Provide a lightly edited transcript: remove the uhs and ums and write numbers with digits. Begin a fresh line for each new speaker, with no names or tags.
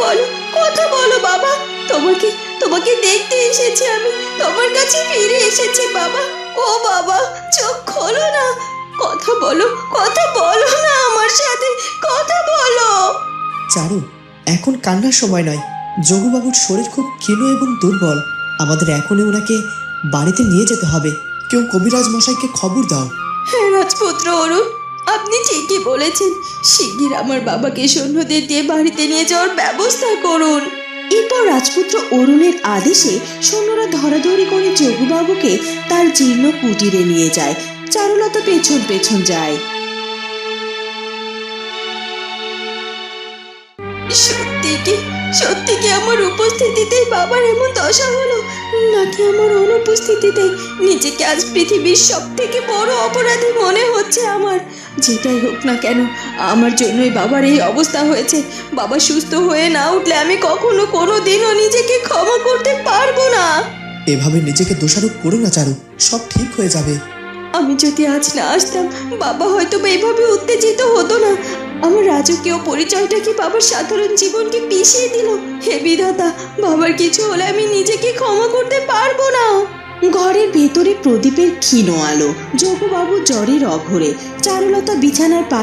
বলো, কথা বলো বাবা। তোমাকে তোমাকে দেখতে এসেছি আমি, তোমার কাছে ফিরে এসেছি বাবা। ও বাবা, চোখ খোলো না, কথা বলো, কথা বলো না আমার সাথে, কথা বলো।
চারু, এখন কান্নার সময় নয়। যোগুবাবুর শরীর খুব ক্ষীণ এবং দুর্বল। আমাদের এখনই ওনাকে বাড়িতে নিয়ে যেতে হবে। কেউ কবিরাজ মশাইকে খবর দাও।
হ্যাঁ রাজপুত্র অরুণ, আপনি ঠিকই বলেছেন। শিগগির আমার বাবাকে সৈন্যদের দিয়ে বাড়িতে নিয়ে যাওয়ার ব্যবস্থা করুন। এরপর রাজপুত্র অরুণের আদেশে সৈন্যরা ধরাধরি করে যোগুবাবুকে তার জীর্ণ কুটিরে নিয়ে যায়। চারুলতা পেছন পেছন যায়। সত্যি কি আমার উপস্থিতিতেই বাবার এমন দশা হলো, নাকি আমার অনুপস্থিতিতে? নিজেকে আজ পৃথিবীর সব থেকে বড় অপরাধী মনে হচ্ছে আমার। যেটাই হোক না কেন, আমার জন্যই বাবার এই অবস্থা হয়েছে। বাবা সুস্থ হয়ে না উঠলে আমি কখনো কোনোদিনও নিজেকে ক্ষমা করতে পারবো না।
এভাবে নিজেকে দোষারোপ করো না চারু, সব ঠিক হয়ে যাবে।
আমি যদি আজ না আসতাম, বাবা হয়তো বা এভাবে উত্তেজিত হতো না। আমার রাজকীয় পরিচয়টা কি বাবার সাধারণ জীবনকে পিষিয়ে দিল? হে বিধাতা, বাবার কিছু হলে আমি নিজেকে ক্ষমা করতে পারবো না। ঘরের ভেতরে প্রদীপের ক্ষীণ আলো, যোগুবাবু জ্বরের অঘরে, চারুলতা বিছানার